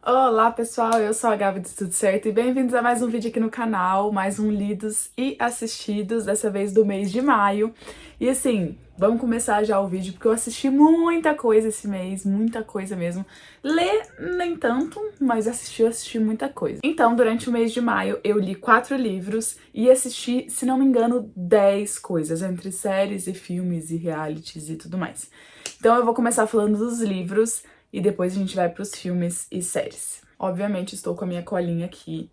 Olá pessoal, eu sou a Gabi de Tudo Certo e bem-vindos a mais um vídeo aqui no canal, mais um lidos e assistidos, dessa vez do mês de maio. E assim, vamos começar já o vídeo porque eu assisti muita coisa esse mês, muita coisa mesmo. Ler nem tanto, mas eu assisti muita coisa. Então, durante o mês de maio, eu li 4 livros e assisti, se não me engano, 10 coisas, entre séries e filmes e realities e tudo mais. Então eu vou começar falando dos livros e depois a gente vai pros filmes e séries. Obviamente estou com a minha colinha aqui.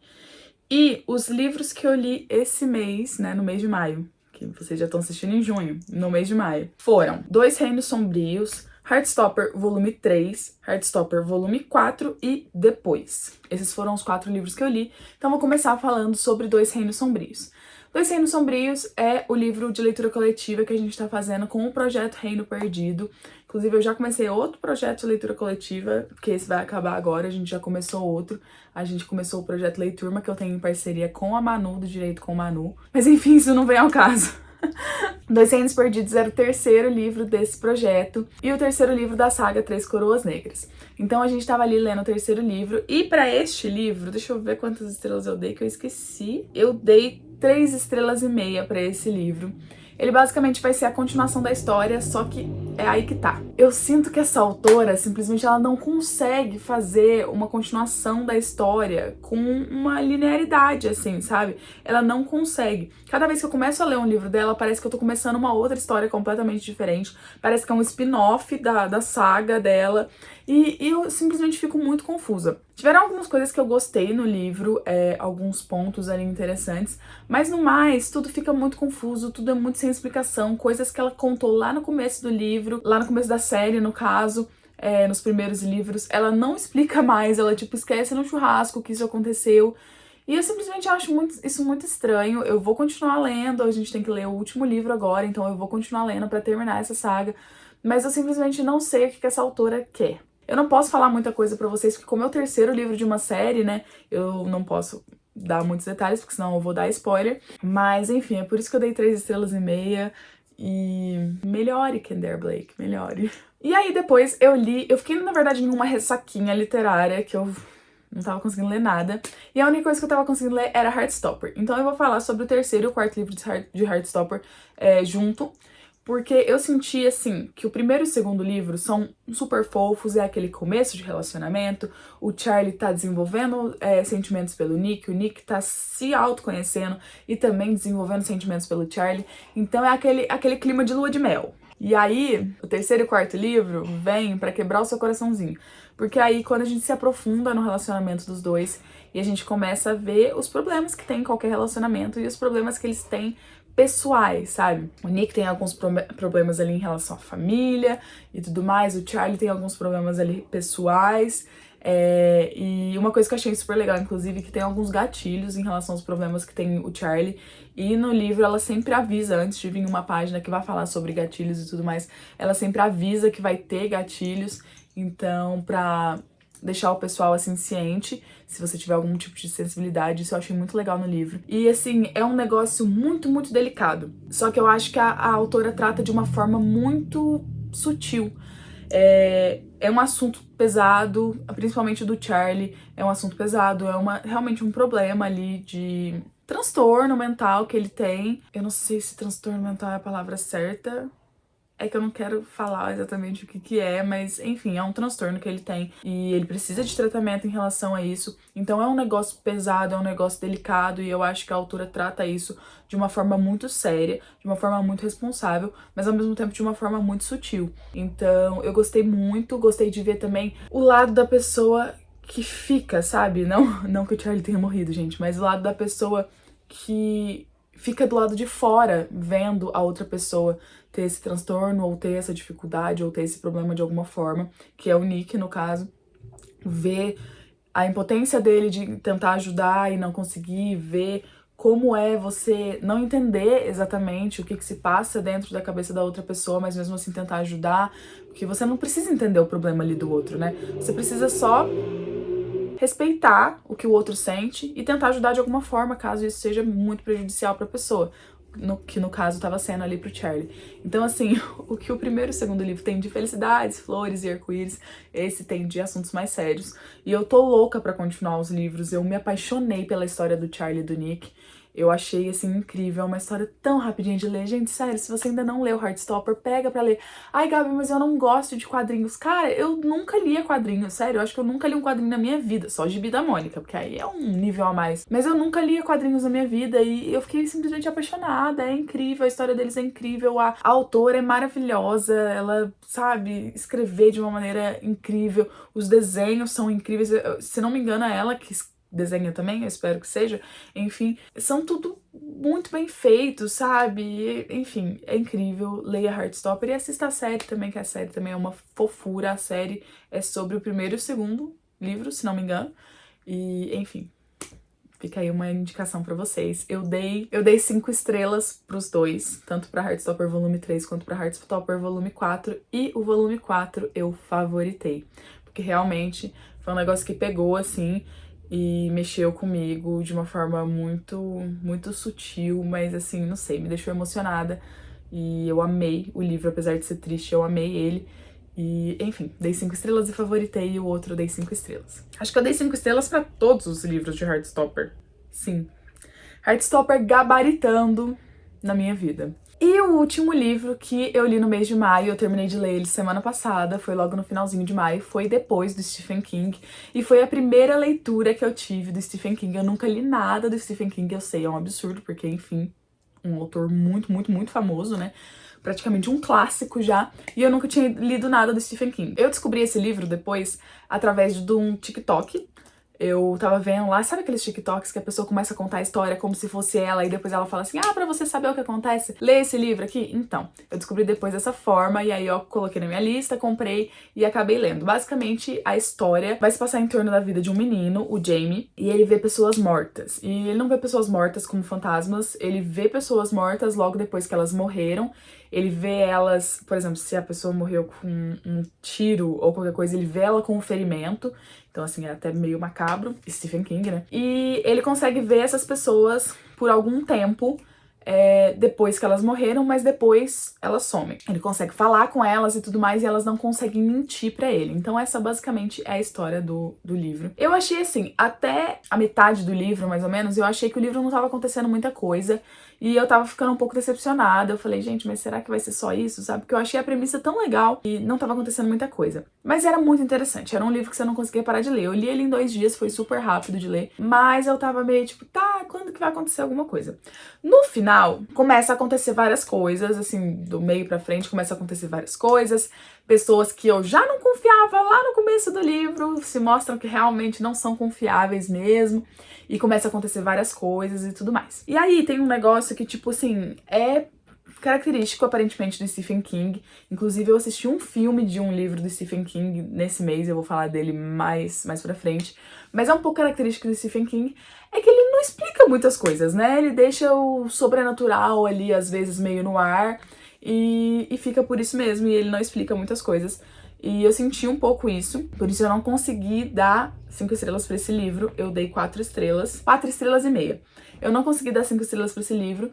E os livros que eu li esse mês, né, no mês de maio, que vocês já estão assistindo em junho, no mês de maio, foram Dois Reinos Sombrios, Heartstopper volume 3, Heartstopper volume 4 e Depois. Esses foram os 4 livros que eu li, então vou começar falando sobre Dois Reinos Sombrios. Dois Reinos Sombrios é o livro de leitura coletiva que a gente tá fazendo com o projeto Reino Perdido. Inclusive, eu já comecei outro projeto de leitura coletiva, que esse vai acabar agora, a gente já começou outro. A gente começou o projeto Leiturma, que eu tenho em parceria com a Manu, do Direito com Manu. Mas enfim, isso não vem ao caso. Dois Reinos Perdidos era o terceiro livro desse projeto e o terceiro livro da saga Três Coroas Negras. Então a gente tava ali lendo o terceiro livro e pra este livro, deixa eu ver quantas estrelas eu dei que eu esqueci. Eu dei 3,5 estrelas pra esse livro. Ele basicamente vai ser a continuação da história, só que é aí que tá. Eu sinto que essa autora, simplesmente, ela não consegue fazer uma continuação da história com uma linearidade, assim, sabe? Ela não consegue. Cada vez que eu começo a ler um livro dela, parece que eu tô começando uma outra história completamente diferente. Parece que é um spin-off da saga dela. E eu simplesmente fico muito confusa. Tiveram algumas coisas que eu gostei no livro, alguns pontos ali interessantes, mas no mais, tudo fica muito confuso, tudo é muito sem explicação, coisas que ela contou lá no começo do livro, lá no começo da série, no caso, nos primeiros livros, ela não explica mais, ela tipo esquece no churrasco que isso aconteceu. E eu simplesmente acho isso muito estranho. Eu vou continuar lendo, a gente tem que ler o último livro agora, então eu vou continuar lendo pra terminar essa saga, mas eu simplesmente não sei o que essa autora quer. Eu não posso falar muita coisa pra vocês, porque como é o terceiro livro de uma série, né, eu não posso dar muitos detalhes, porque senão eu vou dar spoiler. Mas, enfim, é por isso que eu dei 3,5 estrelas e melhore, Kendare Blake, melhore. E aí depois eu fiquei, na verdade, em uma ressaquinha literária, que eu não tava conseguindo ler nada. E a única coisa que eu tava conseguindo ler era Heartstopper. Então eu vou falar sobre o terceiro e o quarto livro de Heartstopper junto. Porque eu senti, assim, que o primeiro e o segundo livro são super fofos, é aquele começo de relacionamento, o Charlie tá desenvolvendo sentimentos pelo Nick, o Nick tá se autoconhecendo e também desenvolvendo sentimentos pelo Charlie, então é aquele clima de lua de mel. E aí, o terceiro e quarto livro vem pra quebrar o seu coraçãozinho, porque aí quando a gente se aprofunda no relacionamento dos dois e a gente começa a ver os problemas que tem em qualquer relacionamento e os problemas que eles têm pessoais, sabe? O Nick tem alguns problemas ali em relação à família e tudo mais, o Charlie tem alguns problemas ali pessoais, e uma coisa que eu achei super legal, inclusive, que tem alguns gatilhos em relação aos problemas que tem o Charlie, e no livro ela sempre avisa, antes de vir uma página que vai falar sobre gatilhos e tudo mais, ela sempre avisa que vai ter gatilhos, então pra deixar o pessoal, assim, ciente, se você tiver algum tipo de sensibilidade, isso eu achei muito legal no livro. E, assim, é um negócio muito, muito delicado. Só que eu acho que a autora trata de uma forma muito sutil. É um assunto pesado, principalmente do Charlie, é um assunto pesado, realmente um problema ali de transtorno mental que ele tem. Eu não sei se transtorno mental é a palavra certa, é que eu não quero falar exatamente o que é, mas enfim, é um transtorno que ele tem e ele precisa de tratamento em relação a isso. Então é um negócio pesado, é um negócio delicado e eu acho que a autora trata isso de uma forma muito séria, de uma forma muito responsável, mas ao mesmo tempo de uma forma muito sutil. Então eu gostei muito, gostei de ver também o lado da pessoa que fica, sabe? Não que o Charlie tenha morrido, gente, mas o lado da pessoa que fica do lado de fora, vendo a outra pessoa ter esse transtorno, ou ter essa dificuldade, ou ter esse problema de alguma forma, que é o Nick, no caso, ver a impotência dele de tentar ajudar e não conseguir, ver como é você não entender exatamente o que se passa dentro da cabeça da outra pessoa, mas mesmo assim tentar ajudar, porque você não precisa entender o problema ali do outro, né? Você precisa só respeitar o que o outro sente e tentar ajudar de alguma forma, caso isso seja muito prejudicial para a pessoa. que no caso estava sendo ali pro Charlie. Então, assim, o que o primeiro e o segundo livro tem de felicidades, flores e arco-íris, esse tem de assuntos mais sérios. E eu tô louca pra continuar os livros. Eu me apaixonei pela história do Charlie e do Nick. Eu achei, assim, incrível, uma história tão rapidinha de ler. Gente, sério, se você ainda não leu Heartstopper, pega pra ler. Ai, Gabi, mas eu não gosto de quadrinhos. Cara, eu nunca lia quadrinhos, sério. Eu acho que eu nunca li um quadrinho na minha vida, só Gibi da Mônica, porque aí é um nível a mais. Mas eu nunca lia quadrinhos na minha vida e eu fiquei simplesmente apaixonada. É incrível, a história deles é incrível, a autora é maravilhosa, ela sabe escrever de uma maneira incrível, os desenhos são incríveis. Se não me engano, é ela que desenha também, eu espero que seja. Enfim, são tudo muito bem feitos, sabe? Enfim, é incrível. Leia Heartstopper e assista a série também, que a série também é uma fofura. A série é sobre o primeiro e o segundo livro, se não me engano. E, enfim, fica aí uma indicação pra vocês. Eu dei 5 estrelas pros dois, tanto pra Heartstopper volume 3 quanto pra Heartstopper volume 4. E o volume 4 eu favoritei, porque realmente foi um negócio que pegou, assim, e mexeu comigo de uma forma muito sutil, mas assim, não sei, me deixou emocionada. E eu amei o livro, apesar de ser triste, eu amei ele. E, enfim, dei 5 estrelas e favoritei, e o outro dei 5 estrelas. Acho que eu dei 5 estrelas pra todos os livros de Heartstopper. Sim. Heartstopper gabaritando na minha vida. E o último livro que eu li no mês de maio, eu terminei de ler ele semana passada, foi logo no finalzinho de maio, foi depois do Stephen King, e foi a primeira leitura que eu tive do Stephen King. Eu nunca li nada do Stephen King, eu sei, é um absurdo, porque, enfim, um autor muito famoso, né? Praticamente um clássico já, e eu nunca tinha lido nada do Stephen King. Eu descobri esse livro depois através de um TikTok. Eu tava vendo lá, sabe aqueles TikToks que a pessoa começa a contar a história como se fosse ela e depois ela fala assim, ah, pra você saber o que acontece, lê esse livro aqui? Então, eu descobri depois dessa forma e aí eu coloquei na minha lista, comprei e acabei lendo. Basicamente, a história vai se passar em torno da vida de um menino, o Jamie, e ele vê pessoas mortas. E ele não vê pessoas mortas como fantasmas, ele vê pessoas mortas logo depois que elas morreram. Ele vê elas, por exemplo, se a pessoa morreu com um tiro ou qualquer coisa, ele vê ela com um ferimento. Então, assim, é até meio macabro, Stephen King, né? E ele consegue ver essas pessoas por algum tempo, depois que elas morreram, mas depois elas somem. Ele consegue falar com elas e tudo mais, e elas não conseguem mentir pra ele. Então essa basicamente é a história do livro. Eu achei assim, até a metade do livro, mais ou menos, eu achei que o livro não tava acontecendo muita coisa, e eu tava ficando um pouco decepcionada. Eu falei, gente, mas será que vai ser só isso, sabe? Porque eu achei a premissa tão legal e não tava acontecendo muita coisa. Mas era muito interessante, era um livro que você não conseguia parar de ler. Eu li ele em 2 dias, foi super rápido de ler, mas eu tava meio tipo, tá, quando que vai acontecer alguma coisa? No final, começa a acontecer várias coisas, assim, do meio pra frente começa a acontecer várias coisas. Pessoas que eu já não confiava lá no começo do livro se mostram que realmente não são confiáveis mesmo. E começa a acontecer várias coisas e tudo mais. E aí tem um negócio que, tipo assim, é característico aparentemente do Stephen King. Inclusive eu assisti um filme de um livro do Stephen King nesse mês, eu vou falar dele mais pra frente. Mas é um pouco característico do Stephen King, é que ele não explica muitas coisas, né? Ele deixa o sobrenatural ali, às vezes, meio no ar, e fica por isso mesmo, e ele não explica muitas coisas. E eu senti um pouco isso, por isso eu não consegui dar 5 estrelas pra esse livro, eu dei 4 estrelas, 4 estrelas e meia. Eu não consegui dar 5 estrelas pra esse livro,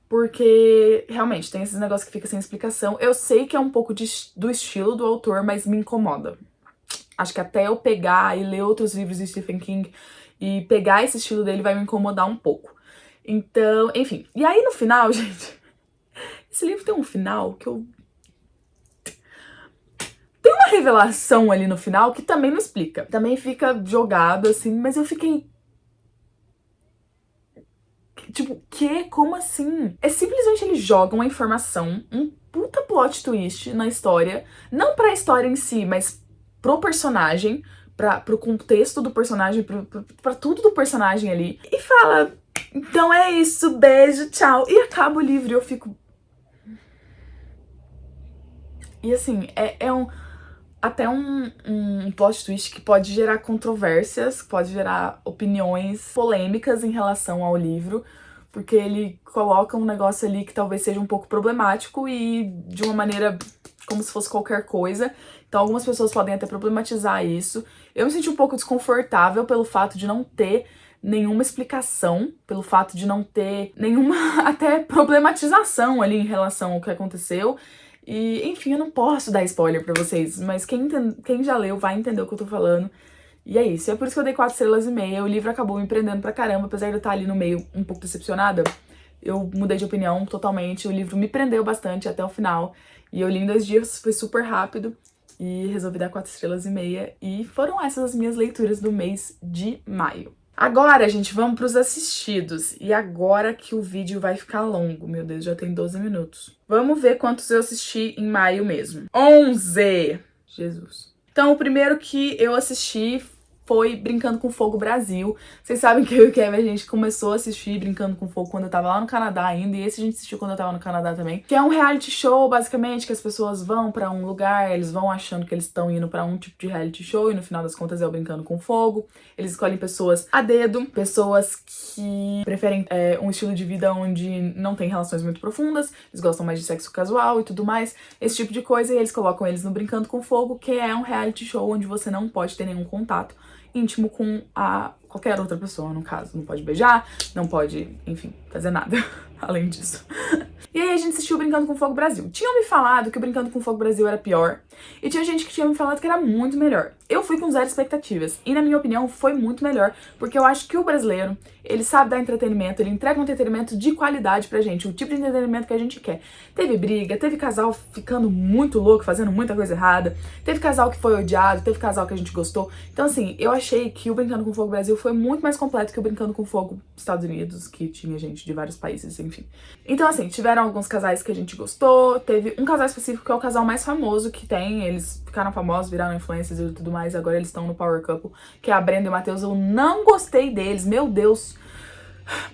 porque realmente tem esses negócios que fica sem explicação. Eu sei que é um pouco do estilo do autor, mas me incomoda. Acho que até eu pegar e ler outros livros de Stephen King e pegar esse estilo dele vai me incomodar um pouco. Então, enfim. E aí no final, gente, esse livro tem um final que eu... Tem uma revelação ali no final que também não explica. Também fica jogado assim, mas eu fiquei... Tipo, que? Como assim? É simplesmente eles jogam a informação, um puta plot twist na história. Não pra história em si, mas pro personagem, pro contexto do personagem, pra tudo do personagem ali. E fala, então é isso, beijo, tchau. E acaba o livro e eu fico... E assim, até um plot twist que pode gerar controvérsias, pode gerar opiniões polêmicas em relação ao livro, porque ele coloca um negócio ali que talvez seja um pouco problemático e de uma maneira como se fosse qualquer coisa. Então algumas pessoas podem até problematizar isso. Eu me senti um pouco desconfortável pelo fato de não ter nenhuma explicação, pelo fato de não ter nenhuma até problematização ali em relação ao que aconteceu. E, enfim, eu não posso dar spoiler pra vocês, mas quem já leu vai entender o que eu tô falando. E é isso, é por isso que eu dei 4 estrelas e meia. O livro acabou me prendendo pra caramba, apesar de eu estar ali no meio um pouco decepcionada. Eu mudei de opinião totalmente, o livro me prendeu bastante até o final. E eu li em 2 dias, foi super rápido. E resolvi dar 4 estrelas e meia. E foram essas as minhas leituras do mês de maio. Agora, gente, vamos pros assistidos. E agora que o vídeo vai ficar longo. Meu Deus, já tem 12 minutos. Vamos ver quantos eu assisti em maio mesmo. 11! Jesus. Então, o primeiro que eu assisti foi Brincando com Fogo Brasil. Vocês sabem que eu e o Kevin, a gente começou a assistir Brincando com Fogo quando eu tava lá no Canadá ainda, e esse a gente assistiu quando eu tava no Canadá também, que é um reality show, basicamente, que as pessoas vão pra um lugar, eles vão achando que eles estão indo pra um tipo de reality show, e no final das contas é o Brincando com Fogo. Eles escolhem pessoas a dedo, pessoas que preferem um estilo de vida onde não tem relações muito profundas, eles gostam mais de sexo casual e tudo mais, esse tipo de coisa, e eles colocam eles no Brincando com Fogo, que é um reality show onde você não pode ter nenhum contato íntimo com qualquer outra pessoa, no caso. Não pode beijar, não pode, enfim, fazer nada além disso. E aí a gente assistiu Brincando com Fogo Brasil. Tinham me falado que o Brincando com Fogo Brasil era pior, e tinha gente que tinha me falado que era muito melhor. Eu fui com 0 expectativas, e na minha opinião foi muito melhor, porque eu acho que o brasileiro, ele sabe dar entretenimento, ele entrega um entretenimento de qualidade pra gente, o tipo de entretenimento que a gente quer. Teve briga, teve casal ficando muito louco, fazendo muita coisa errada, teve casal que foi odiado, teve casal que a gente gostou. Então assim, eu achei que o Brincando com Fogo Brasil foi muito mais completo que o Brincando com Fogo Estados Unidos, que tinha gente de vários países, enfim. Então assim, tiveram alguns casais que a gente gostou, teve um casal específico que é o casal mais famoso que tem, eles ficaram famosos, viraram influencers e tudo mais, agora eles estão no Power Couple, que é a Brenda e o Matheus. Eu não gostei deles, meu Deus.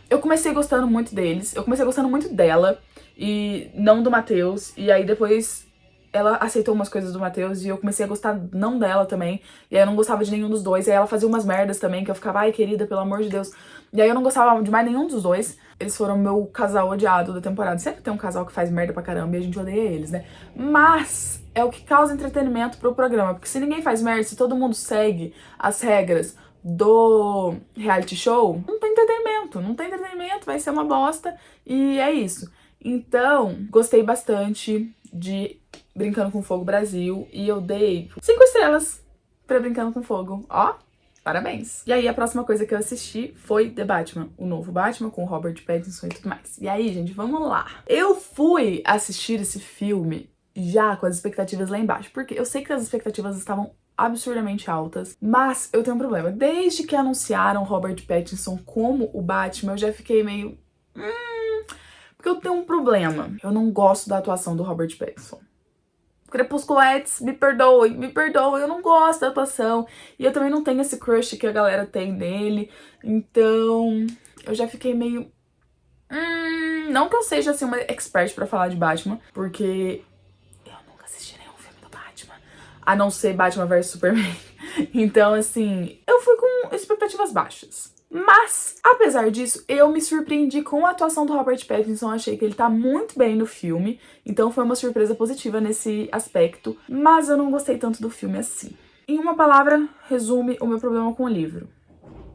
Eu comecei gostando muito deles, eu comecei gostando muito dela, e não do Matheus, e aí depois ela aceitou umas coisas do Matheus e eu comecei a gostar não dela também, e aí eu não gostava de nenhum dos dois, e aí ela fazia umas merdas também, que eu ficava, ai querida, pelo amor de Deus, e aí eu não gostava de mais nenhum dos dois. Eles foram meu casal odiado da temporada. Sempre tem um casal que faz merda pra caramba e a gente odeia eles, né? Mas é o que causa entretenimento pro programa, porque se ninguém faz merda, se todo mundo segue as regras do reality show, não tem entretenimento, vai ser uma bosta, e é isso. Então, gostei bastante de Brincando com Fogo Brasil, e eu dei 5 estrelas pra Brincando com Fogo, ó, parabéns. E aí a próxima coisa que eu assisti foi The Batman, o novo Batman com Robert Pattinson e tudo mais. E aí, gente, vamos lá. Eu fui assistir esse filme já com as expectativas lá embaixo, porque eu sei que as expectativas estavam absurdamente altas, mas eu tenho um problema. Desde que anunciaram Robert Pattinson como o Batman, eu já fiquei meio... porque eu tenho um problema. Eu não gosto da atuação do Robert Pattinson. Crepusculetes, me perdoe, eu não gosto da atuação. E eu também não tenho esse crush que a galera tem nele. Então, eu já fiquei meio... não que eu seja, assim, uma expert pra falar de Batman, porque eu nunca assisti nenhum filme do Batman, a não ser Batman vs Superman. Então, assim, eu fui com expectativas baixas. Mas, apesar disso, eu me surpreendi com a atuação do Robert Pattinson, achei que ele tá muito bem no filme, então foi uma surpresa positiva nesse aspecto, mas eu não gostei tanto do filme assim. Em uma palavra, resume o meu problema com o livro.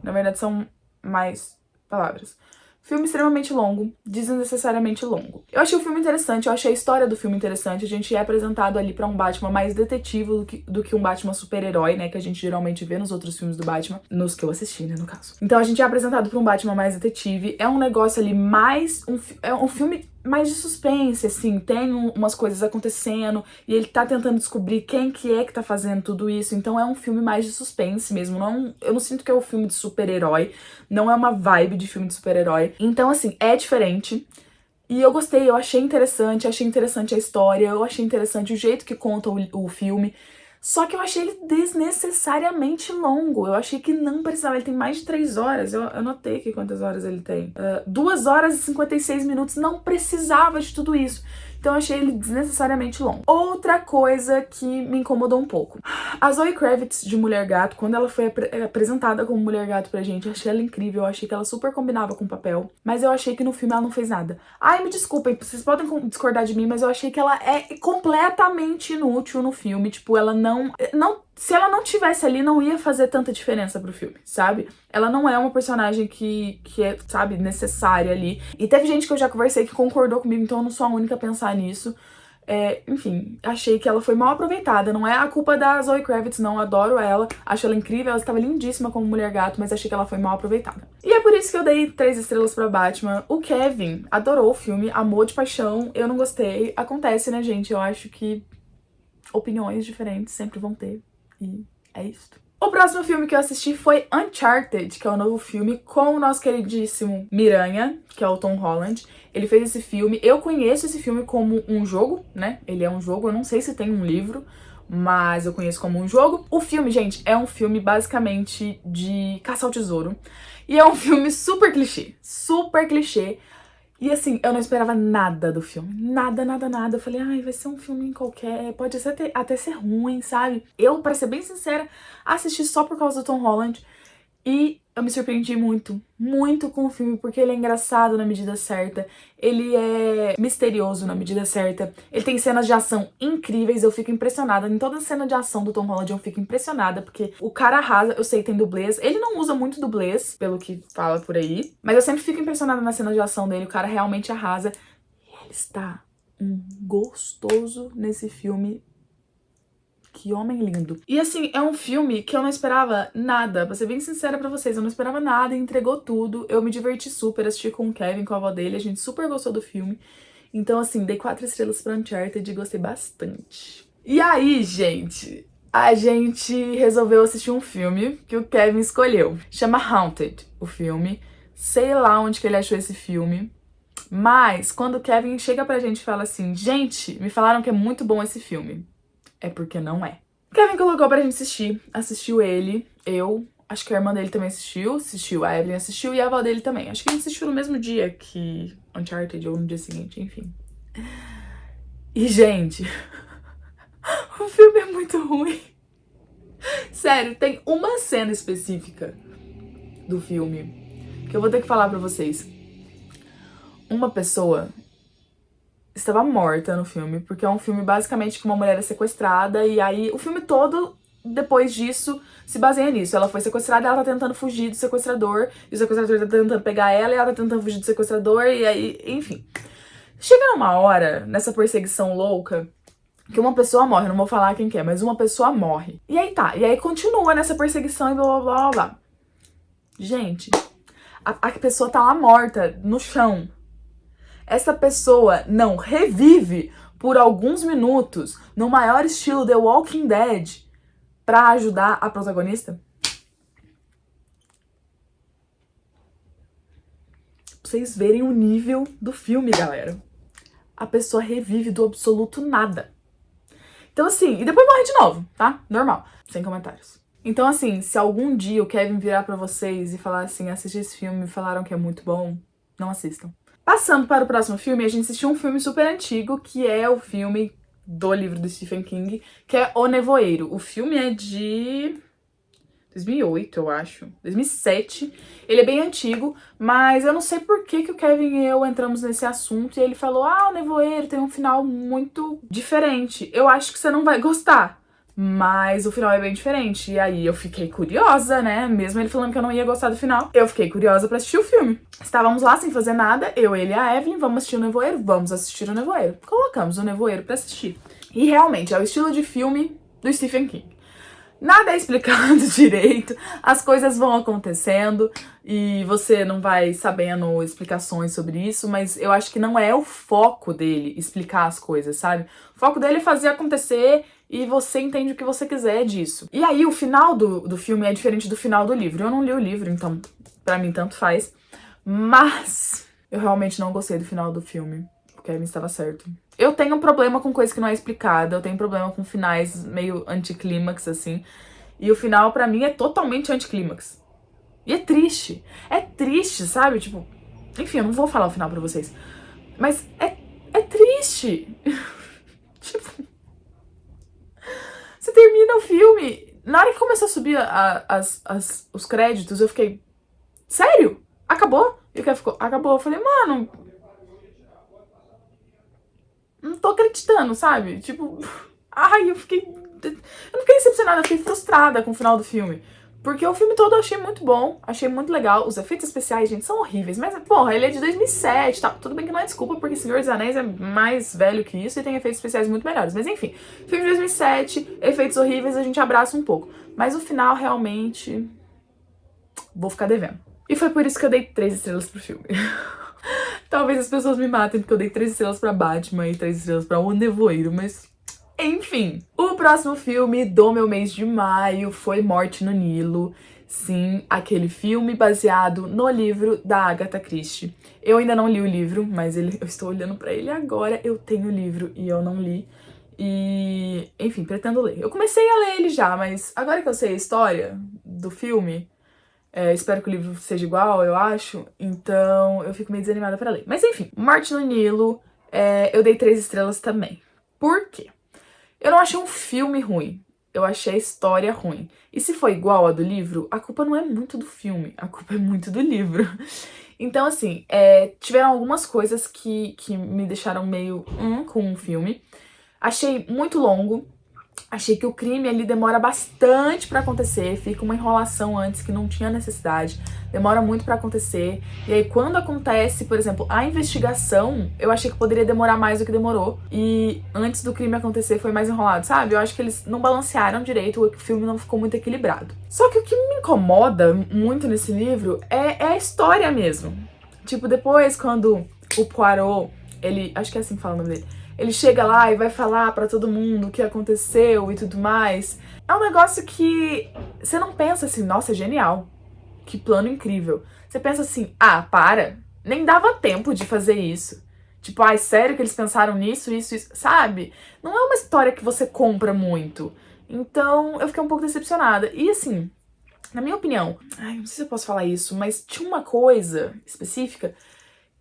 Na verdade, são mais palavras. Filme extremamente longo, desnecessariamente longo. Eu achei o filme interessante, eu achei a história do filme interessante. A gente é apresentado ali pra um Batman mais detetive do que um Batman super-herói, né? Que a gente geralmente vê nos outros filmes do Batman. Nos que eu assisti, né, no caso. Então a gente é apresentado pra um Batman mais detetive. É um negócio ali mais... é um filme mais de suspense, assim. Tem umas coisas acontecendo e ele tá tentando descobrir quem que tá fazendo tudo isso. Então é um filme mais de suspense mesmo. Eu não sinto que é um filme de super-herói. Não é uma vibe de filme de super-herói. Então, assim, é diferente. E eu gostei, eu achei interessante a história, eu achei interessante o jeito que conta o filme. Só que eu achei ele desnecessariamente longo. Eu achei que não precisava. Ele tem mais de 3 horas. Eu anotei aqui quantas horas ele tem. 2 horas e 56 minutos. Não precisava de tudo isso. Então eu achei ele desnecessariamente longo. Outra coisa que me incomodou um pouco. A Zoe Kravitz de Mulher Gato, quando ela foi apresentada como Mulher Gato pra gente, eu achei ela incrível, eu achei que ela super combinava com o papel, mas eu achei que no filme ela não fez nada. Ai, me desculpem, vocês podem discordar de mim, mas eu achei que ela é completamente inútil no filme, tipo, ela não se ela não tivesse ali, não ia fazer tanta diferença pro filme, sabe? Ela não é uma personagem que é, sabe, necessária ali. E teve gente que eu já conversei que concordou comigo, então eu não sou a única a pensar nisso. Enfim, achei que ela foi mal aproveitada. Não é a culpa da Zoe Kravitz, não. Adoro ela, acho ela incrível, ela estava lindíssima como Mulher Gato, mas achei que ela foi mal aproveitada. E é por isso que eu dei 3 estrelas pra Batman. O Kevin adorou o filme, amou de paixão, eu não gostei. Acontece, né, gente? Eu acho que opiniões diferentes sempre vão ter. E é isso. O próximo filme que eu assisti foi Uncharted, que é o novo filme com o nosso queridíssimo Miranha, que é o Tom Holland. Ele fez esse filme, eu conheço esse filme como um jogo, né? Ele é um jogo, eu não sei se tem um livro, mas eu conheço como um jogo. O filme, gente, é um filme basicamente de caça ao tesouro. E é um filme super clichê, super clichê. E assim, eu não esperava nada do filme. Nada, nada, nada. Eu falei, ai, vai ser um filme qualquer, pode até ser ruim, sabe? Eu, pra ser bem sincera, assisti só por causa do Tom Holland. E eu me surpreendi muito, muito com o filme, porque ele é engraçado na medida certa, ele é misterioso na medida certa, ele tem cenas de ação incríveis, eu fico impressionada. Em toda cena de ação do Tom Holland eu fico impressionada, porque o cara arrasa, eu sei, tem dublês, ele não usa muito dublês, pelo que fala por aí, mas eu sempre fico impressionada na cena de ação dele, o cara realmente arrasa. E ele está um gostoso nesse filme. Que homem lindo. E assim, é um filme que eu não esperava nada, pra ser bem sincera pra vocês, eu não esperava nada e entregou tudo. Eu me diverti super, assisti com o Kevin, com a avó dele, a gente super gostou do filme. Então assim, dei 4 estrelas pra Uncharted e gostei bastante. E aí, gente, a gente resolveu assistir um filme que o Kevin escolheu. Chama Haunted, o filme. Sei lá onde que ele achou esse filme. Mas quando o Kevin chega pra gente e fala assim, gente, me falaram que é muito bom esse filme. É porque não é. Kevin colocou pra gente assistir. Assistiu ele, eu, acho que a irmã dele também assistiu, a Evelyn assistiu e a avó dele também. Acho que a gente assistiu no mesmo dia que Uncharted ou no dia seguinte, enfim. E, gente, o filme é muito ruim. Sério, tem uma cena específica do filme que eu vou ter que falar pra vocês. Uma pessoa estava morta no filme, porque é um filme basicamente que uma mulher é sequestrada e aí o filme todo, depois disso, se baseia nisso. Ela foi sequestrada e ela tá tentando fugir do sequestrador, e o sequestrador tá tentando pegar ela e ela tá tentando fugir do sequestrador e aí, enfim. Chega numa hora, nessa perseguição louca, que uma pessoa morre, não vou falar quem que é, mas uma pessoa morre. E aí tá, e aí continua nessa perseguição e blá blá blá blá. Gente, a pessoa tá lá morta, no chão. Essa pessoa não revive por alguns minutos no maior estilo The Walking Dead pra ajudar a protagonista? Pra vocês verem o nível do filme, galera. A pessoa revive do absoluto nada. Então assim, e depois morre de novo, tá? Normal, sem comentários. Então assim, se algum dia o Kevin virar pra vocês e falar assim, assiste esse filme e falaram que é muito bom, não assistam. Passando para o próximo filme, a gente assistiu um filme super antigo, que é o filme do livro do Stephen King, que é O Nevoeiro. O filme é de 2008, eu acho, 2007. Ele é bem antigo, mas eu não sei por que o Kevin e eu entramos nesse assunto e ele falou, O Nevoeiro tem um final muito diferente. Eu acho que você não vai gostar. Mas o final é bem diferente. E aí eu fiquei curiosa, né? Mesmo ele falando que eu não ia gostar do final, eu fiquei curiosa pra assistir o filme. Estávamos lá sem fazer nada, eu, ele e a Evelyn, vamos assistir o Nevoeiro? Vamos assistir o Nevoeiro. Colocamos o Nevoeiro pra assistir. E realmente, é o estilo de filme do Stephen King. Nada é explicado direito, as coisas vão acontecendo e você não vai sabendo explicações sobre isso, mas eu acho que não é o foco dele explicar as coisas, sabe? O foco dele é fazer acontecer e você entende o que você quiser disso. E aí o final do filme é diferente do final do livro. Eu não li o livro, então pra mim tanto faz. Mas eu realmente não gostei do final do filme. O Kevin estava certo. Eu tenho um problema com coisa que não é explicada. Eu tenho problema com finais meio anticlímax, assim. E o final, pra mim, é totalmente anticlímax. E é triste. É triste, sabe? Tipo... Enfim, eu não vou falar o final pra vocês. Mas é triste. Tipo... Você termina o filme... Na hora que começou a subir os créditos, eu fiquei... Sério? Acabou? E o Kevin ficou... Acabou. Eu falei, mano... Não tô acreditando, sabe? Tipo, Ai, eu não fiquei decepcionada, eu fiquei frustrada com o final do filme. Porque o filme todo eu achei muito bom, achei muito legal. Os efeitos especiais, gente, são horríveis. Mas, porra, ele é de 2007, tá? Tudo bem que não é desculpa, porque Senhor dos Anéis é mais velho que isso e tem efeitos especiais muito melhores. Mas, enfim, filme de 2007, efeitos horríveis, a gente abraça um pouco. Mas o final, realmente, vou ficar devendo. E foi por isso que eu dei 3 estrelas pro filme. Talvez as pessoas me matem porque eu dei 3 estrelas pra Batman e 3 estrelas pra O Nevoeiro, mas... Enfim, o próximo filme do meu mês de maio foi Morte no Nilo. Sim, aquele filme baseado no livro da Agatha Christie. Eu ainda não li o livro, mas eu estou olhando pra ele agora. Eu tenho o livro e eu não li. E, enfim, pretendo ler. Eu comecei a ler ele já, mas agora que eu sei a história do filme, espero que o livro seja igual, eu acho. Então eu fico meio desanimada pra ler. Mas enfim, Morte no Nilo, eu dei 3 estrelas também. Por quê? Eu não achei um filme ruim, eu achei a história ruim. E se for igual a do livro, a culpa não é muito do filme, a culpa é muito do livro. Então, assim, tiveram algumas coisas que me deixaram meio com o filme. Achei muito longo. Achei que o crime ali demora bastante pra acontecer, fica uma enrolação antes que não tinha necessidade, demora muito pra acontecer. E aí quando acontece, por exemplo, a investigação, eu achei que poderia demorar mais do que demorou. E antes do crime acontecer foi mais enrolado, sabe? Eu acho que eles não balancearam direito, o filme não ficou muito equilibrado. Só que o que me incomoda muito nesse livro é a história mesmo. Tipo, depois quando o Poirot, acho que é assim que fala o nome dele, ele chega lá e vai falar pra todo mundo o que aconteceu e tudo mais. É um negócio que você não pensa assim, nossa, é genial. Que plano incrível. Você pensa assim, para, nem dava tempo de fazer isso. Tipo, sério que eles pensaram nisso, isso, sabe? Não é uma história que você compra muito. Então, eu fiquei um pouco decepcionada. E assim, na minha opinião, não sei se eu posso falar isso, mas tinha uma coisa específica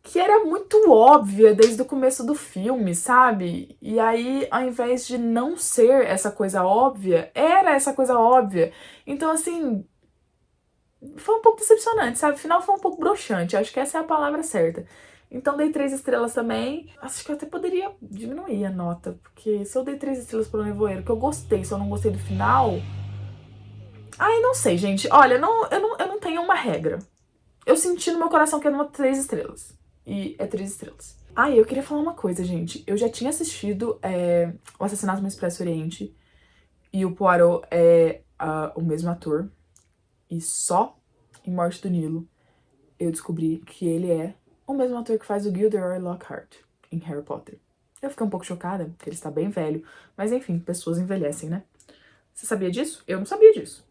que era muito óbvia desde o começo do filme, sabe? E aí, ao invés de não ser essa coisa óbvia, era essa coisa óbvia. Então, assim, foi um pouco decepcionante, sabe? O final foi um pouco broxante, acho que essa é a palavra certa. Então, dei 3 estrelas também. Acho que eu até poderia diminuir a nota, porque se eu dei 3 estrelas pro Nevoeiro, que eu gostei, se eu não gostei do final... não sei, gente. Olha, eu não tenho uma regra. Eu senti no meu coração que era uma 3 estrelas. E é 3 estrelas. Eu queria falar uma coisa, gente. Eu já tinha assistido O Assassinato no Expresso Oriente. E o Poirot é o mesmo ator. E só em Morte do Nilo eu descobri que ele é o mesmo ator que faz o Gilderoy Lockhart em Harry Potter. Eu fiquei um pouco chocada, porque ele está bem velho. Mas enfim, pessoas envelhecem, né? Você sabia disso? Eu não sabia disso.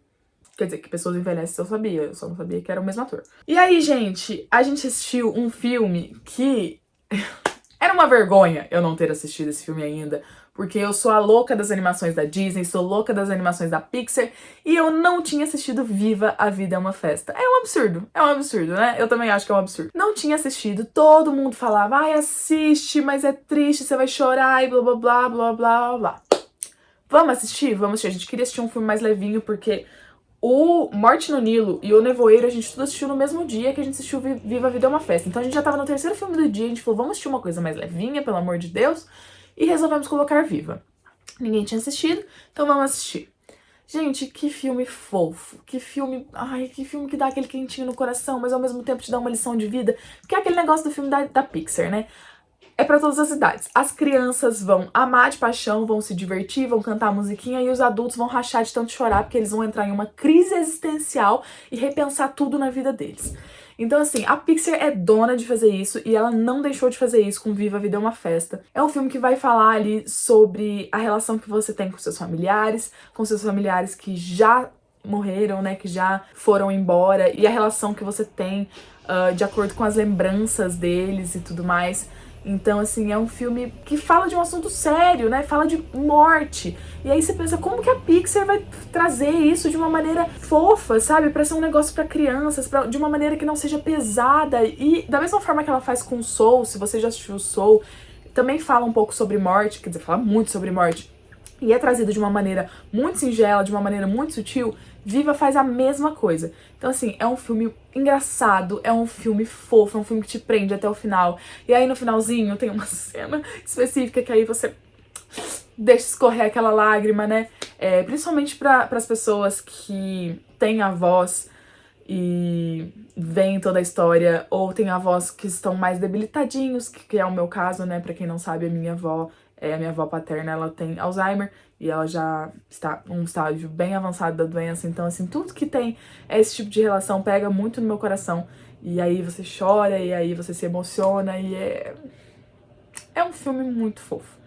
Quer dizer, que pessoas envelhecem eu sabia, eu só não sabia que era o mesmo ator. E aí, gente, a gente assistiu um filme que... Era uma vergonha eu não ter assistido esse filme ainda, porque eu sou a louca das animações da Disney, sou louca das animações da Pixar, e eu não tinha assistido Viva a Vida é uma Festa. É um absurdo, né? Eu também acho que é um absurdo. Não tinha assistido, todo mundo falava, assiste, mas é triste, você vai chorar e blá blá blá blá blá blá. Vamos assistir? Vamos assistir. A gente queria assistir um filme mais levinho, porque... O Morte no Nilo e O Nevoeiro a gente tudo assistiu no mesmo dia que a gente assistiu Viva a Vida é uma Festa. Então a gente já tava no 3º filme do dia, a gente falou, vamos assistir uma coisa mais levinha, pelo amor de Deus, e resolvemos colocar Viva. Ninguém tinha assistido, então vamos assistir. Gente, que filme fofo, que filme que dá aquele quentinho no coração, mas ao mesmo tempo te dá uma lição de vida, porque é aquele negócio do filme da Pixar, né? É pra todas as idades. As crianças vão amar de paixão, vão se divertir, vão cantar a musiquinha, e os adultos vão rachar de tanto chorar, porque eles vão entrar em uma crise existencial e repensar tudo na vida deles. Então, assim, a Pixar é dona de fazer isso, e ela não deixou de fazer isso com Viva a Vida é uma Festa. É um filme que vai falar ali sobre a relação que você tem com seus familiares que já morreram, né, que já foram embora, e a relação que você tem de acordo com as lembranças deles e tudo mais. Então, assim, é um filme que fala de um assunto sério, né? Fala de morte. E aí você pensa, como que a Pixar vai trazer isso de uma maneira fofa, sabe? Pra ser um negócio pra crianças, de uma maneira que não seja pesada. E da mesma forma que ela faz com Soul, se você já assistiu Soul, também fala um pouco sobre morte, quer dizer, fala muito sobre morte. E é trazido de uma maneira muito singela, de uma maneira muito sutil. Viva faz a mesma coisa. Então, assim, é um filme engraçado, é um filme fofo, é um filme que te prende até o final. E aí, no finalzinho, tem uma cena específica que aí você deixa escorrer aquela lágrima, né? Principalmente para as pessoas que têm avós e veem toda a história, ou tem avós que estão mais debilitadinhos, que é o meu caso, né? Pra quem não sabe, a minha avó paterna, ela tem Alzheimer e ela já está em um estágio bem avançado da doença, então assim, tudo que tem esse tipo de relação pega muito no meu coração, e aí você chora, e aí você se emociona, e é um filme muito fofo.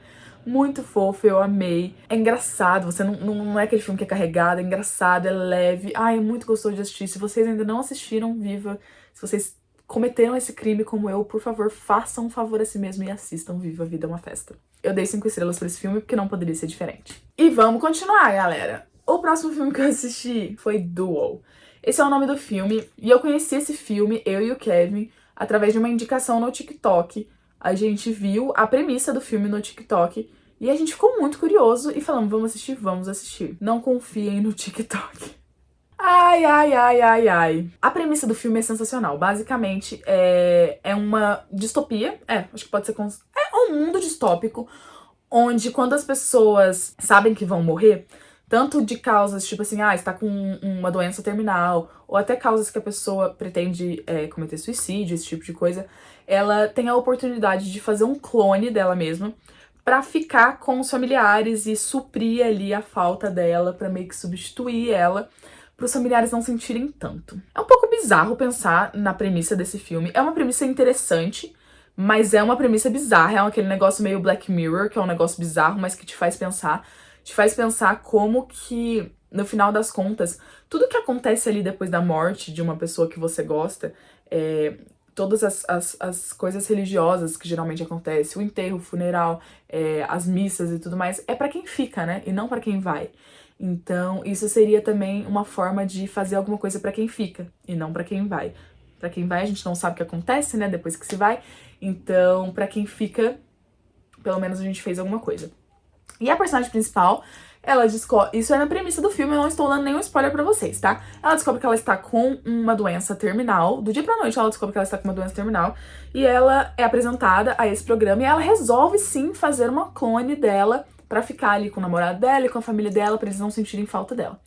Muito fofo, eu amei. É engraçado, você não é aquele filme que é carregado, é engraçado, é leve. Ai, é muito gostoso de assistir. Se vocês ainda não assistiram Viva, se vocês cometeram esse crime como eu, por favor, façam um favor a si mesmo e assistam Viva, a Vida é uma Festa. Eu dei 5 estrelas pra esse filme porque não poderia ser diferente. E vamos continuar, galera. O próximo filme que eu assisti foi Duel. Esse é o nome do filme, e eu conheci esse filme, eu e o Kevin, através de uma indicação no TikTok. A gente viu a premissa do filme no TikTok e a gente ficou muito curioso e falamos, vamos assistir, vamos assistir. Não confiem no TikTok. Ai, ai, ai, ai, ai. A premissa do filme é sensacional. Basicamente, é uma distopia. Acho que pode ser... É um mundo distópico, onde quando as pessoas sabem que vão morrer, tanto de causas, tipo assim, está com uma doença terminal, ou até causas que a pessoa pretende cometer suicídio, esse tipo de coisa, ela tem a oportunidade de fazer um clone dela mesma pra ficar com os familiares e suprir ali a falta dela, pra meio que substituir ela, pros familiares não sentirem tanto. É um pouco bizarro pensar na premissa desse filme. É uma premissa interessante, mas é uma premissa bizarra. É aquele negócio meio Black Mirror, que é um negócio bizarro, mas que te faz pensar. Te faz pensar como que, no final das contas, tudo que acontece ali depois da morte de uma pessoa que você gosta, todas as coisas religiosas que geralmente acontecem, o enterro, o funeral, as missas e tudo mais, é pra quem fica, né? E não pra quem vai. Então, isso seria também uma forma de fazer alguma coisa pra quem fica, e não pra quem vai. Pra quem vai, a gente não sabe o que acontece, né? Depois que se vai. Então, pra quem fica, pelo menos a gente fez alguma coisa. E a personagem principal, ela descobre... Isso é na premissa do filme, eu não estou dando nenhum spoiler pra vocês, tá? Ela descobre que ela está com uma doença terminal. Do dia pra noite, ela descobre que ela está com uma doença terminal. E ela é apresentada a esse programa. E ela resolve, sim, fazer uma clone dela pra ficar ali com o namorado dela e com a família dela, pra eles não sentirem falta dela.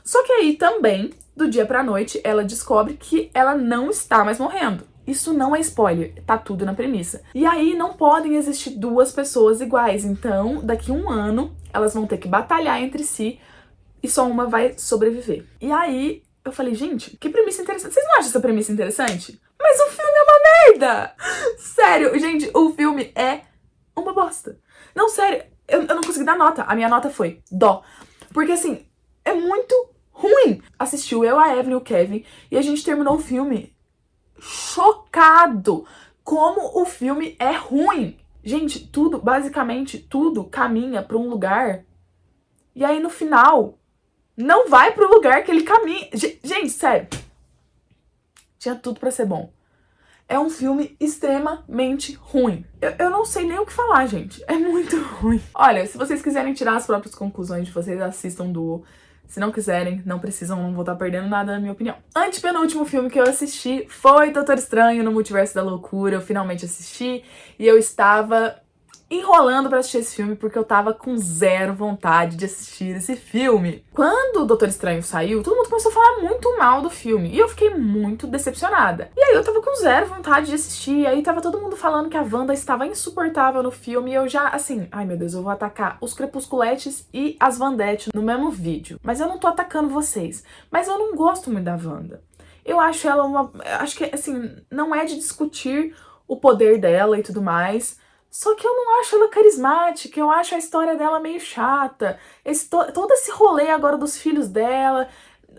Só que aí, também, do dia pra noite, ela descobre que ela não está mais morrendo. Isso não é spoiler, tá tudo na premissa. E aí não podem existir duas pessoas iguais, então daqui a um ano elas vão ter que batalhar entre si e só uma vai sobreviver. E aí eu falei, gente, que premissa interessante. Vocês não acham essa premissa interessante? Mas o filme é uma merda! Sério, gente, o filme é uma bosta. Não, sério, eu não consegui dar nota. A minha nota foi dó. Porque assim, é muito ruim. Assistiu eu, a Evelyn e o Kevin e a gente terminou o filme chocado como o filme é ruim. Gente, tudo, basicamente, tudo caminha pra um lugar e aí no final não vai pro lugar que ele caminha. Gente, sério. Tinha tudo pra ser bom. É um filme extremamente ruim. Eu não sei nem o que falar, gente. É muito ruim. Olha, se vocês quiserem tirar as próprias conclusões de vocês, assistam Duel. Se não quiserem, não precisam, não vou estar perdendo nada, na minha opinião. Antepenúltimo filme que eu assisti foi Doutor Estranho no Multiverso da Loucura. Eu finalmente assisti e eu estava enrolando pra assistir esse filme porque eu tava com zero vontade de assistir esse filme. Quando o Doutor Estranho saiu, todo mundo começou a falar muito mal do filme e eu fiquei muito decepcionada. E aí eu tava com zero vontade de assistir, e aí tava todo mundo falando que a Wanda estava insuportável no filme e eu já, assim, ai meu Deus, eu vou atacar os Crepusculetes e as Wandettes no mesmo vídeo. Mas eu não tô atacando vocês, mas eu não gosto muito da Wanda. Eu acho ela acho que, assim, não é de discutir o poder dela e tudo mais. Só que eu não acho ela carismática, eu acho a história dela meio chata. Todo esse rolê agora dos filhos dela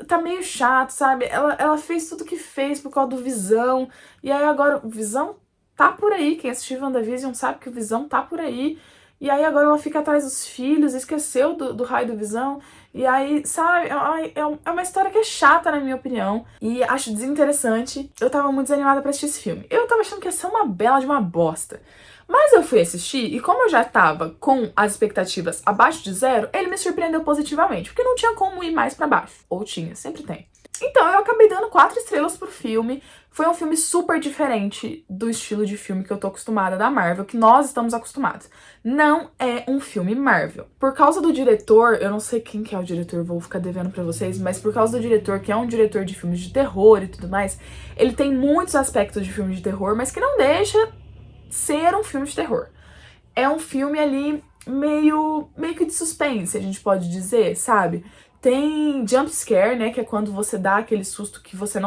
tá meio chato, sabe? Ela fez tudo que fez por causa do Visão. E aí agora o Visão tá por aí. Quem assistiu WandaVision sabe que o Visão tá por aí. E aí agora ela fica atrás dos filhos, esqueceu do raio do Visão. E aí, sabe, é uma história que é chata, na minha opinião. E acho desinteressante. Eu tava muito desanimada pra assistir esse filme. Eu tava achando que ia ser uma bela de uma bosta. Mas eu fui assistir e como eu já tava com as expectativas abaixo de zero, ele me surpreendeu positivamente, porque não tinha como ir mais pra baixo. Ou tinha, sempre tem. Então, eu acabei dando 4 estrelas pro filme. Foi um filme super diferente do estilo de filme que eu tô acostumada da Marvel, que nós estamos acostumados. Não é um filme Marvel. Por causa do diretor, eu não sei quem que é o diretor, vou ficar devendo pra vocês, mas por causa do diretor, que é um diretor de filmes de terror e tudo mais, ele tem muitos aspectos de filme de terror, mas que não deixa ser um filme de terror. É um filme ali meio que de suspense, a gente pode dizer, sabe? Tem jump scare, né, que é quando você dá aquele susto que você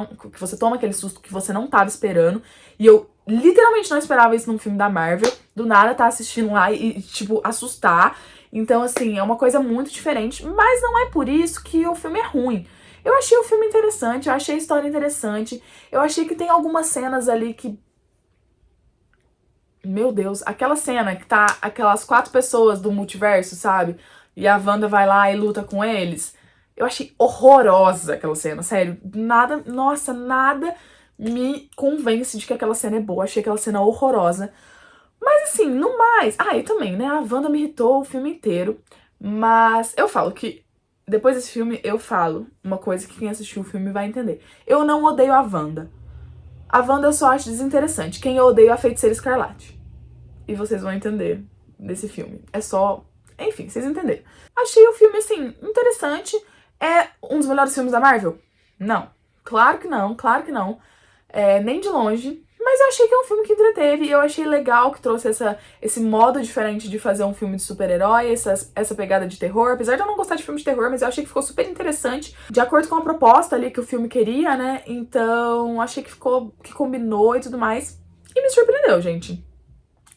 toma aquele susto que você não tava esperando. E eu literalmente não esperava isso num filme da Marvel. Do nada tá assistindo lá e tipo, assustar. Então, assim, é uma coisa muito diferente, mas não é por isso que o filme é ruim. Eu achei o filme interessante, eu achei a história interessante. Eu achei que tem algumas cenas ali que, meu Deus, aquela cena que tá aquelas 4 pessoas do multiverso, sabe? E a Wanda vai lá e luta com eles. Eu achei horrorosa aquela cena, sério. Nada, nossa, nada me convence de que aquela cena é boa. Achei aquela cena horrorosa. Mas assim, no mais... Ah, e também, né? A Wanda me irritou o filme inteiro. Mas eu falo que... Depois desse filme, eu falo uma coisa que quem assistiu o filme vai entender. Eu não odeio a Wanda. A Wanda eu só acho desinteressante. Quem eu odeio é a Feiticeira Escarlate. E vocês vão entender desse filme. É só... Enfim, vocês entenderam. Achei o filme, assim, interessante. É um dos melhores filmes da Marvel? Não. Claro que não, claro que não. Nem de longe. Mas eu achei que é um filme que entreteve. E eu achei legal que trouxe esse modo diferente de fazer um filme de super-herói, essa pegada de terror. Apesar de eu não gostar de filme de terror, mas eu achei que ficou super interessante. De acordo com a proposta ali que o filme queria, né? Então, achei que combinou e tudo mais. E me surpreendeu, gente.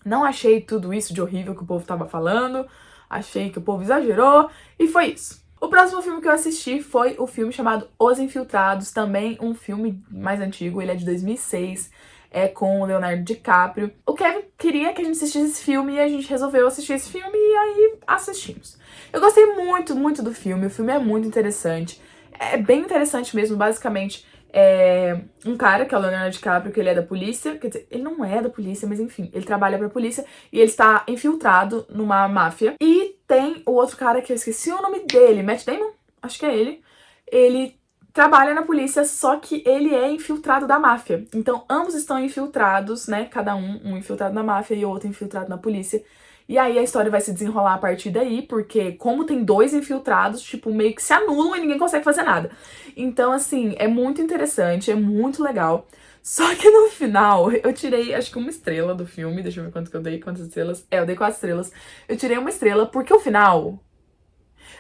Não achei tudo isso de horrível que o povo tava falando. Achei que o povo exagerou. E foi isso. O próximo filme que eu assisti foi o filme chamado Os Infiltrados, também um filme mais antigo, ele é de 2006, é com o Leonardo DiCaprio. O Kevin queria que a gente assistisse esse filme e a gente resolveu assistir esse filme e aí assistimos. Eu gostei muito, muito do filme, o filme é muito interessante, é bem interessante mesmo, basicamente é um cara, que é o Leonardo DiCaprio, que ele é da polícia, quer dizer, ele não é da polícia, mas enfim, ele trabalha pra polícia e ele está infiltrado numa máfia. E tem o outro cara que eu esqueci o nome dele, Matt Damon? Acho que é ele. Ele trabalha na polícia, só que ele é infiltrado da máfia. Então, ambos estão infiltrados, né? Cada um infiltrado na máfia e o outro infiltrado na polícia. E aí a história vai se desenrolar a partir daí, porque como tem 2 infiltrados, tipo, meio que se anulam e ninguém consegue fazer nada. Então, assim, é muito interessante, é muito legal. Só que no final, eu tirei, acho que 1 estrela do filme. Deixa eu ver quanto que eu dei, quantas estrelas. Eu dei 4 estrelas. Eu tirei 1 estrela porque o final...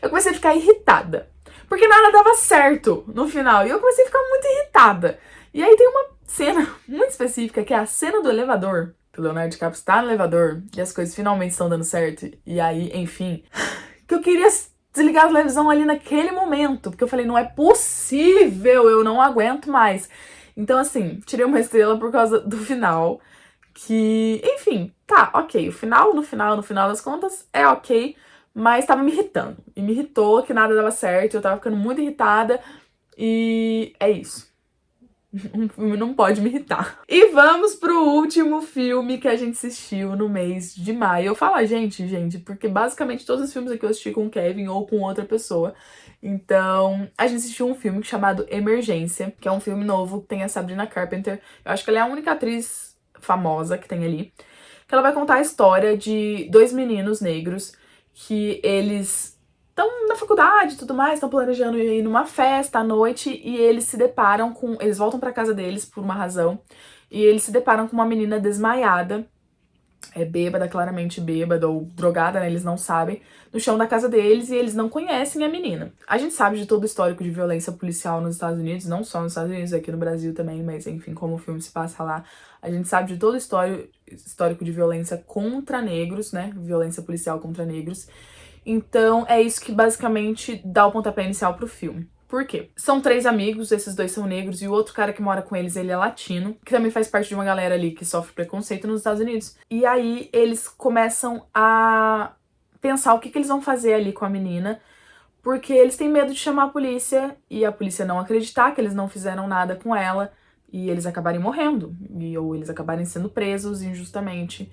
Eu comecei a ficar irritada. Porque nada dava certo no final. E eu comecei a ficar muito irritada. E aí tem uma cena muito específica, que é a cena do elevador. Que o Leonardo DiCaprio está no elevador e as coisas finalmente estão dando certo. E aí, enfim, que eu queria desligar a televisão ali naquele momento. Porque eu falei, não é possível, eu não aguento mais. Então, assim, tirei 1 estrela por causa do final. Que, enfim, tá, ok. O final, no final das contas, é ok. Mas tava me irritando. E me irritou que nada dava certo. Eu tava ficando muito irritada. E é isso. Um filme não pode me irritar. E vamos pro último filme que a gente assistiu no mês de maio. Eu falo gente, porque basicamente todos os filmes aqui eu assisti com o Kevin ou com outra pessoa. Então, a gente assistiu um filme chamado Emergência, que é um filme novo que tem a Sabrina Carpenter. Eu acho que ela é a única atriz famosa que tem ali. Que ela vai contar a história de 2 meninos negros que eles estão na faculdade e tudo mais, estão planejando ir numa festa à noite e eles se deparam com... Eles voltam pra casa deles por uma razão e eles se deparam com uma menina desmaiada, bêbada, claramente bêbada ou drogada, né, eles não sabem, no chão da casa deles e eles não conhecem a menina. A gente sabe de todo o histórico de violência policial nos Estados Unidos, não só nos Estados Unidos, aqui no Brasil também, mas enfim, como o filme se passa lá, a gente sabe de todo o histórico de violência contra negros, né, violência policial contra negros. Então é isso que basicamente dá o pontapé inicial pro filme. Por quê? São 3 amigos, esses 2 são negros, e o outro cara que mora com eles, ele é latino, que também faz parte de uma galera ali que sofre preconceito nos Estados Unidos. E aí eles começam a pensar o que eles vão fazer ali com a menina, porque eles têm medo de chamar a polícia, e a polícia não acreditar que eles não fizeram nada com ela, e eles acabarem morrendo, ou eles acabarem sendo presos injustamente.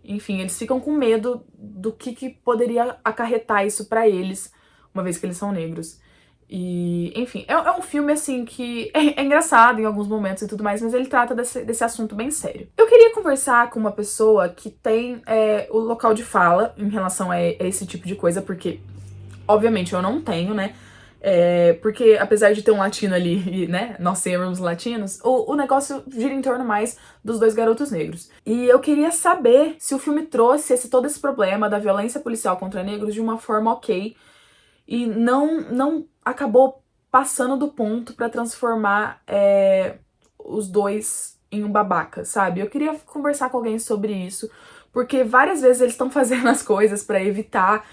Enfim, eles ficam com medo do que poderia acarretar isso pra eles, uma vez que eles são negros. E, enfim, é um filme, assim, que é engraçado em alguns momentos e tudo mais, mas ele trata desse assunto bem sério. Eu queria conversar com uma pessoa que tem o local de fala em relação a esse tipo de coisa, porque, obviamente, eu não tenho, né? Porque, apesar de ter um latino ali, e, né, nós sermos latinos, o negócio gira em torno mais dos dois garotos negros. E eu queria saber se o filme trouxe todo esse problema da violência policial contra negros de uma forma ok, e não acabou passando do ponto pra transformar os dois em um babaca, sabe? Eu queria conversar com alguém sobre isso, porque várias vezes eles estão fazendo as coisas pra evitar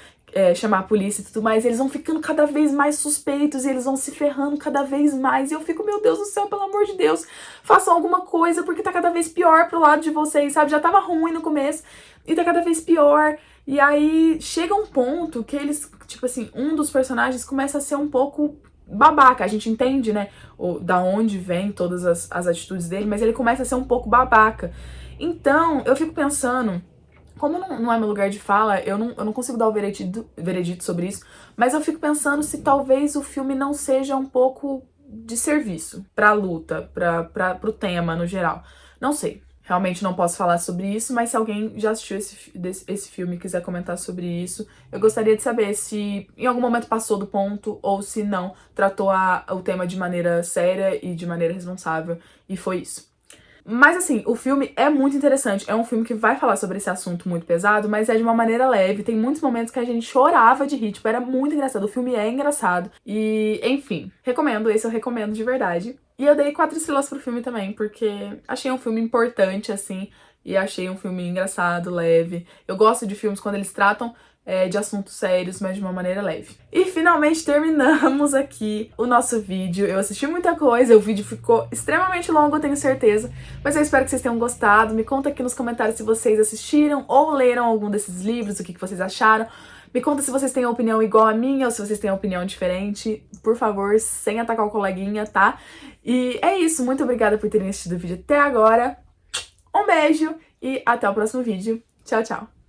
chamar a polícia e tudo mais, e eles vão ficando cada vez mais suspeitos, e eles vão se ferrando cada vez mais, e eu fico, meu Deus do céu, pelo amor de Deus, façam alguma coisa, porque tá cada vez pior pro lado de vocês, sabe? Já tava ruim no começo, e tá cada vez pior. E aí chega um ponto que eles, tipo assim, um dos personagens começa a ser um pouco babaca. A gente entende, né, da onde vem todas as atitudes dele, mas ele começa a ser um pouco babaca. Então, eu fico pensando, como não é meu lugar de fala, eu não consigo dar o veredito sobre isso, mas eu fico pensando se talvez o filme não seja um pouco de serviço pra luta, pro tema no geral. Não sei. Realmente não posso falar sobre isso, mas se alguém já assistiu esse filme e quiser comentar sobre isso, eu gostaria de saber se em algum momento passou do ponto ou se não, tratou o tema de maneira séria e de maneira responsável, e foi isso. Mas assim, o filme é muito interessante, é um filme que vai falar sobre esse assunto muito pesado, mas é de uma maneira leve, tem muitos momentos que a gente chorava de rir, tipo, era muito engraçado, o filme é engraçado, e enfim, recomendo, esse eu recomendo de verdade. E eu dei 4 estrelas pro filme também, porque achei um filme importante, assim, e achei um filme engraçado, leve. Eu gosto de filmes quando eles tratam de assuntos sérios, mas de uma maneira leve. E finalmente terminamos aqui o nosso vídeo. Eu assisti muita coisa, o vídeo ficou extremamente longo, eu tenho certeza, mas eu espero que vocês tenham gostado. Me conta aqui nos comentários se vocês assistiram ou leram algum desses livros, o que vocês acharam. Me conta se vocês têm a opinião igual a minha ou se vocês têm a opinião diferente. Por favor, sem atacar o coleguinha, tá? E é isso, muito obrigada por terem assistido o vídeo até agora. Um beijo e até o próximo vídeo. Tchau, tchau!